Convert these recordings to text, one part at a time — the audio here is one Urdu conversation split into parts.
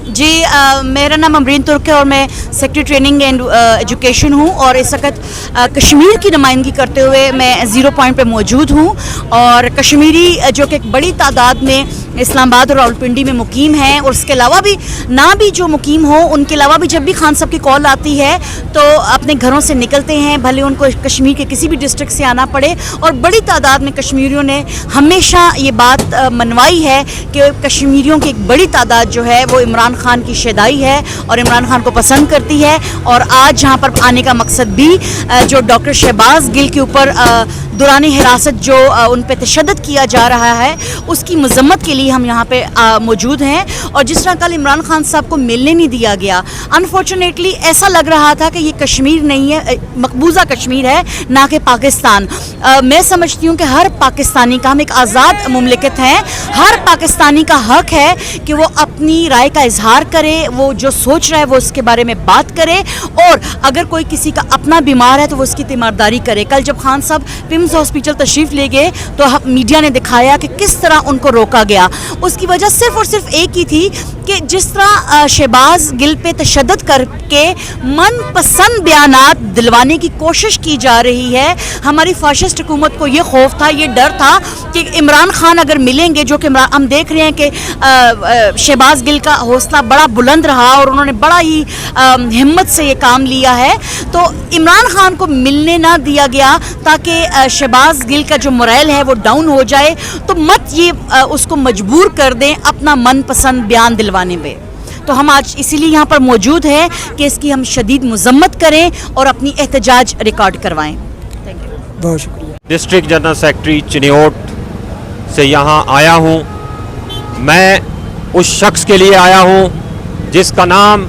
جی میرا نام امرین ترک ہے اور میں سیکٹری ٹریننگ اینڈ ایجوکیشن ہوں، اور اس وقت کشمیر کی نمائندگی کرتے ہوئے میں 0 پوائنٹ پہ موجود ہوں، اور کشمیری جو کہ ایک بڑی تعداد میں اسلام آباد اور راولپنڈی میں مقیم ہیں، اور اس کے علاوہ بھی نہ بھی جو مقیم ہوں ان کے علاوہ بھی جب بھی خان صاحب کی کال آتی ہے تو اپنے گھروں سے نکلتے ہیں، بھلے ان کو کشمیر کے کسی بھی ڈسٹرکٹ سے آنا پڑے، اور بڑی تعداد میں کشمیریوں نے ہمیشہ یہ بات منوائی ہے کہ کشمیریوں کی ایک بڑی تعداد جو ہے وہ عمران خان کی شیدائی ہے اور عمران خان کو پسند کرتی ہے، اور آج یہاں پر آنے کا مقصد بھی جو ڈاکٹر شہباز گل کے اوپر دوران حراست جو ان پہ تشدد کیا جا رہا ہے اس کی مذمت کے لیے ہم یہاں پہ موجود ہیں۔ اور جس طرح کل عمران خان صاحب کو ملنے نہیں دیا گیا، انفارچونیٹلی ایسا لگ رہا تھا کہ یہ کشمیر نہیں ہے، مقبوضہ کشمیر ہے، نہ کہ پاکستان۔ میں سمجھتی ہوں کہ ہر پاکستانی کا، ہم ایک آزاد مملکت ہیں، ہر پاکستانی کا حق ہے کہ وہ اپنی رائے کا اظہار کرے، وہ جو سوچ رہا ہے وہ اس کے بارے میں بات کرے، اور اگر کوئی کسی کا اپنا بیمار ہے تو وہ اس کی تیمارداری کرے۔ کل جب خان صاحب پمز ہاسپٹل تشریف لے گئے تو میڈیا نے دکھایا کہ کس طرح ان کو روکا گیا، اس کی وجہ صرف اور صرف ایک ہی تھی کہ جس طرح شہباز گل پہ تشدد کر کے من پسند بیانات دلوانے کی کوشش کی جا رہی ہے۔ ہماری فاشسٹ حکومت کو یہ خوف تھا، یہ ڈر تھا کہ عمران خان اگر ملیں گے، جو کہ ہم دیکھ رہے ہیں کہ شہباز گل کا حوصلہ بڑا بلند رہا اور انہوں نے بڑا ہی ہمت سے یہ کام لیا ہے، تو عمران خان کو ملنے نہ دیا گیا تاکہ شہباز گل کا جو مورائل ہے وہ ڈاؤن ہو جائے، تو مت یہ اس کو مجبور کر دیں اپنا من پسند بیان دلوانے میں۔ تو ہم آج اسی لیے یہاں پر موجود ہیں کہ اس کی ہم شدید مذمت کریں اور اپنی احتجاج ریکارڈ کروائیں۔ بہت شکریہ۔ ڈسٹرکٹ جنرل سیکرٹری چنیوٹ سے یہاں آیا ہوں۔ میں اس شخص کے لیے آیا ہوں جس کا نام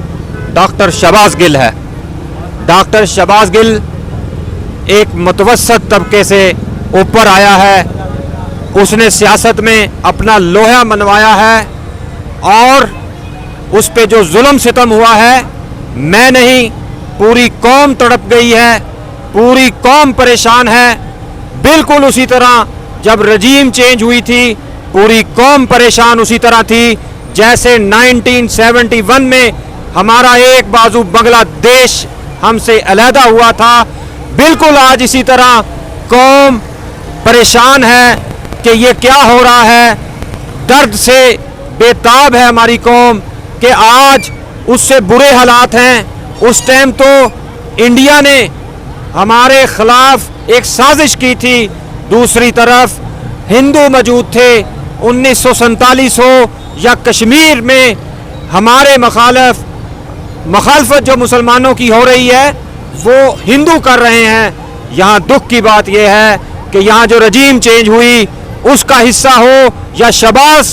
ڈاکٹر شہباز گل ہے۔ ڈاکٹر شہباز گل ایک متوسط طبقے سے اوپر آیا ہے، اس نے سیاست میں اپنا لوہا منوایا ہے، اور اس پہ جو ظلم ستم ہوا ہے میں نہیں، پوری قوم تڑپ گئی ہے، پوری قوم پریشان ہے۔ بالکل اسی طرح جب رجیم چینج ہوئی تھی پوری قوم پریشان اسی طرح تھی جیسے 1971 میں ہمارا ایک بازو بنگلہ دیش ہم سے علیحدہ ہوا تھا۔ بالکل آج اسی طرح قوم پریشان ہے کہ یہ کیا ہو رہا ہے، درد سے بے تاب ہے ہماری قوم کہ آج اس سے برے حالات ہیں۔ اس ٹائم تو انڈیا نے ہمارے خلاف ایک سازش کی تھی، دوسری طرف ہندو موجود تھے۔ 1947 ہو یا کشمیر میں ہمارے مخالفت جو مسلمانوں کی ہو رہی ہے وہ ہندو کر رہے ہیں۔ یہاں دکھ کی بات یہ ہے کہ یہاں جو رجیم چینج ہوئی اس کا حصہ ہو یا شہباز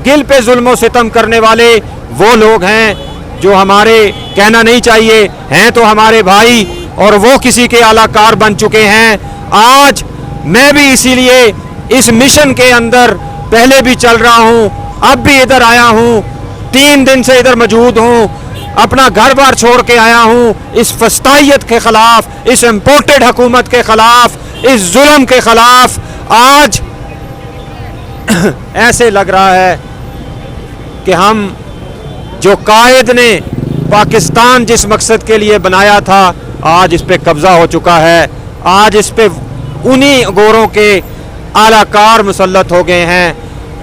گل پہ ظلم و ستم کرنے والے وہ لوگ ہیں جو ہمارے کہنا نہیں چاہیے ہیں تو ہمارے بھائی، اور وہ کسی کے اعلیٰ کار بن چکے ہیں۔ آج میں بھی اسی لیے اس مشن کے اندر پہلے بھی چل رہا ہوں، اب بھی ادھر آیا ہوں، 3 دن سے ادھر موجود ہوں، اپنا گھر بار چھوڑ کے آیا ہوں اس فسطائیت کے خلاف، اس امپورٹڈ حکومت کے خلاف، اس ظلم کے خلاف۔ آج ایسے لگ رہا ہے کہ ہم جو قائد نے پاکستان جس مقصد کے لیے بنایا تھا آج اس پہ قبضہ ہو چکا ہے، آج اس پہ انہی گوروں کے اعلیٰ کار مسلط ہو گئے ہیں۔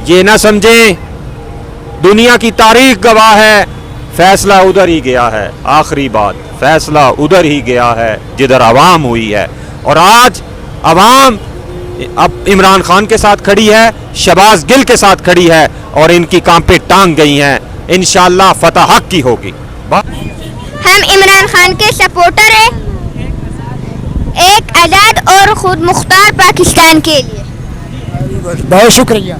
یہ نہ سمجھیں، دنیا کی تاریخ گواہ ہے، فیصلہ ادھر ہی گیا ہے۔ آخری بات، فیصلہ ادھر ہی گیا ہے جدھر عوام ہوئی ہے، اور آج عوام اب عمران خان کے ساتھ کھڑی ہے، شہباز گل کے ساتھ کھڑی ہے، اور ان کی کانپیں ٹانگ گئی ہیں۔ انشاءاللہ فتح حق کی ہوگی۔ ہم عمران خان کے سپورٹر ہیں، ایک آزاد اور خود مختار پاکستان کے لیے۔ بہت شکریہ۔